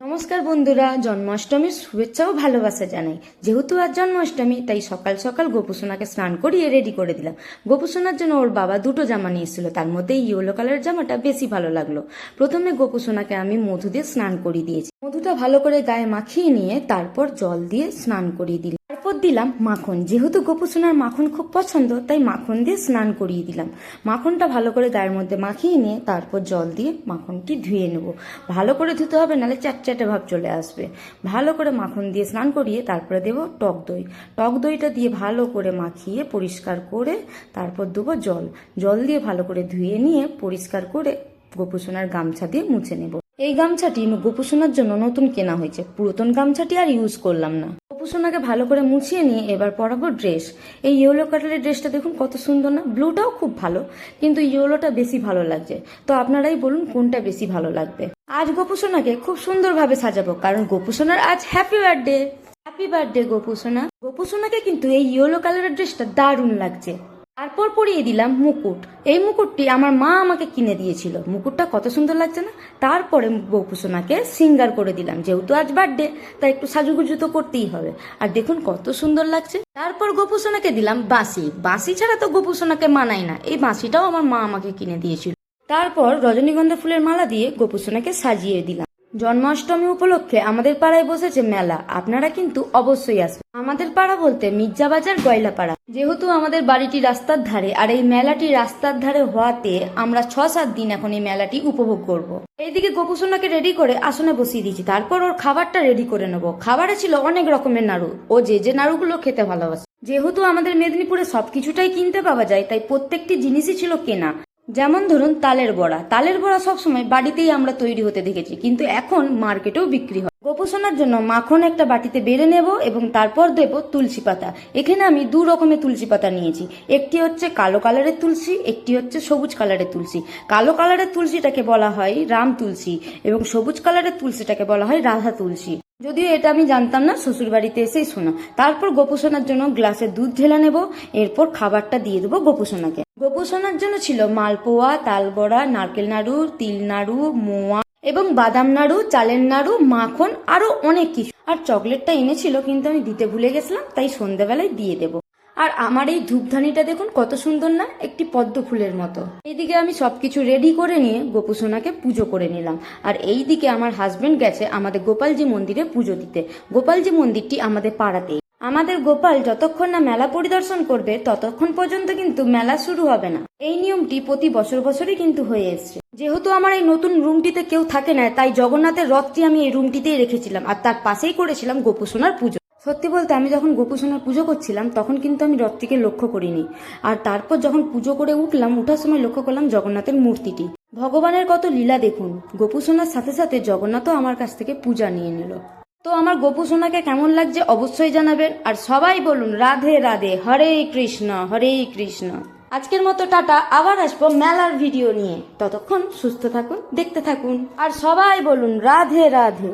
নমস্কার বন্ধুরা, জন্মাষ্টমীর শুভেচ্ছা ও ভালোবাসা জানাই। যেহেতু আজ জন্মাষ্টমী, তাই সকাল সকাল গোপুসোনাকে স্নান করিয়ে রেডি করে দিলাম। গোপুসোনার জন্য ওর বাবা দুটো জামা নিয়েছিল, তার মধ্যে ইয়েলো কালারের জামাটা বেশি ভালো লাগলো। প্রথমে গোপুসোনাকে আমি মধু দিয়ে স্নান করিয়ে দিয়েছি। মধুটা ভালো করে গায়ে মাখিয়ে নিয়ে তারপর জল দিয়ে স্নান করিয়ে দিলাম। তারপর দিলাম মাখন। যেহেতু গোপুসোনার মাখন খুব পছন্দ, তাই মাখন দিয়ে স্নান করিয়ে দিলাম। মাখনটা ভালো করে গায়ের মধ্যে মাখিয়ে নিয়ে তারপর জল দিয়ে মাখনটি ধুয়ে নেব। ভালো করে ধুতে হবে, নাহলে চ্যাটচ্যাটে ভাব চলে আসবে। ভালো করে মাখন দিয়ে স্নান করিয়ে তারপরে দেবো টক দই। টক দইটা দিয়ে ভালো করে মাখিয়ে পরিষ্কার করে তারপর দেবো জল। জল দিয়ে ভালো করে ধুয়ে নিয়ে পরিষ্কার করে গোপুসোনার গামছা দিয়ে মুছে নেব। এই গামছাটি গোপুসোনার জন্য নতুন কেনা হয়েছে, পুরাতন গামছাটি আর ইউজ করলাম না। গোপুসোনাকে ভালো করে মুছিয়ে নিয়ে এবার পরাবো ড্রেস। এই ইয়েলো কালারের ড্রেসটা দেখুন কত সুন্দর না? ব্লুটাও খুব ভালো, কিন্তু ইয়েলোটা বেশি ভালো লাগছে। তো আপনারাই বলুন কোনটা বেশি ভালো লাগবে। আজ গোপুসোনাকে খুব সুন্দরভাবে সাজাবো, কারণ গোপুসোনার আজ happy birthday. Happy birthday Gopusona. গোপুসোনাকে কিন্তু এই ইয়েলো কালারের ড্রেসটা দারুণ লাগছে। তারপর পরিয়ে দিলাম মুকুট। এই মুকুটটি আমার মা আমাকে কিনে দিয়েছিল। মুকুটটা কত সুন্দর লাগছে না? তারপরে গোপুসোনাকে সিঙ্গার করে দিলাম। যেহেতু আজ বার্থডে, তাই একটু সাজুগুজু তো করতেই হবে। আর দেখুন কত সুন্দর লাগছে। তারপর গোপুসোনাকে দিলাম বাঁশি। বাঁশি ছাড়া তো গোপুসোনাকে মানায় না। এই বাঁশিটাও আমার মা আমাকে কিনে দিয়েছিল। তারপর রজনীগন্ধা ফুলের মালা দিয়ে গোপুসোনাকে সাজিয়ে দিলাম। জন্মাষ্টমী উপলক্ষে আমাদের পাড়ায় বসেছে মেলা, আপনারা কিন্তু অবশ্যই আসবেন। আমাদের পাড়া বলতে মির্জাবাজার গয়লাপাড়া। যেহেতু আমাদের বাড়িটি রাস্তার ধারে, আর এই মেলাটি রাস্তার ধারে হওয়াতে আমরা 6-7 দিন এখন এই মেলাটি উপভোগ করব। এইদিকে গোপুসোনাকে রেডি করে আসনে বসিয়ে দিয়েছি। তারপর ওর খাবারটা রেডি করে নেব। খাবারে ছিল অনেক রকমের নাড়ু। ও যে নাড়ুগুলো খেতে ভালোবাসে। যেহেতু আমাদের মেদিনীপুরে সবকিছুটাই কিনতে পাওয়া যায়, তাই প্রত্যেকটি জিনিসই ছিল কেনা। যেমন ধরুন তালের বড়া। তালের বড়া সবসময় বাড়িতেই আমরা তৈরি হতে দেখেছি, কিন্তু এখন মার্কেটেও বিক্রি হয়। গোপুসোনার জন্য মাখন একটা বাটিতে বেড়ে নেব এবং তারপর দেব তুলসী পাতা। এখানে আমি 2 রকমের তুলসী পাতা নিয়েছি। একটি হচ্ছে কালো কালারের তুলসী, একটি হচ্ছে সবুজ কালারের তুলসী। কালো কালারের তুলসীটাকে বলা হয় রাম তুলসী এবং সবুজ কালারের তুলসীটাকে বলা হয় রাধা তুলসী। যদিও এটা আমি জানতাম না, শ্বশুর বাড়িতে এসেই শোনা। তারপর গোপুসোনার জন্য গ্লাসে দুধ ঢেলে নেব। এরপর খাবারটা দিয়ে দেবো গোপুসোনাকে। গোপুসোনার জন্য ছিল মালপোয়া, তালবড়া, নারকেল নাড়ু, তিল নাড়ু, মোয়া এবং বাদাম নাড়ু, চালের নাড়ু, মাখন, আরো অনেক কিছু। আর চকলেটটা এনেছিল, কিন্তু আমি দিতে ভুলে গেছিলাম, তাই সন্ধ্যাবেলায় দিয়ে দেব। আর আমার এই ধূপধানিটা দেখুন কত সুন্দর না? একটি পদ্ম ফুলের মতো। এইদিকে আমি সবকিছু রেডি করে নিয়ে গোপুসোনাকে পুজো করে নিলাম। আর এইদিকে আমার হাজবেন্ড গেছে আমাদের গোপালজি মন্দিরে পুজো দিতে। গোপালজি মন্দিরটি আমাদের পাড়াতেই। আমাদের গোপাল যতক্ষণ না মেলা পরিদর্শন করবে, ততক্ষণ পর্যন্ত কিন্তু মেলা শুরু হবে না। এই নিয়মটি প্রতি বছরই কিন্তু হয়ে এসছে। যেহেতু আমার এই নতুন রুমটিতে কেউ থাকে না, তাই জগন্নাথের রথটি আমি এই রুমটিতেই রেখেছিলাম, আর তার পাশেই করেছিলাম গোপুসোনার পুজো। সত্যি বলতে আমি যখন গোপুসোনার পুজো করছিলাম, তখন কিন্তু আমি রথটিকে লক্ষ্য করিনি। আর তারপর যখন পুজো করে উঠলাম, উঠার সময় লক্ষ্য করলাম জগন্নাথের মূর্তিটি। ভগবানের কত লীলা দেখুন। গোপুসোনার সাথে সাথে জগন্নাথও আমার কাছ থেকে পূজা নিয়ে নিল। তো আমার গোপুসোনাকে কেমন লাগছে অবশ্যই জানাবেন। আর সবাই বলুন রাধে রাধে, হরে কৃষ্ণ হরে কৃষ্ণ। আজকের মতো টাটা, আবার আসবো মেলার ভিডিও নিয়ে। ততক্ষণ সুস্থ থাকুন, দেখতে থাকুন, আর সবাই বলুন রাধে রাধে।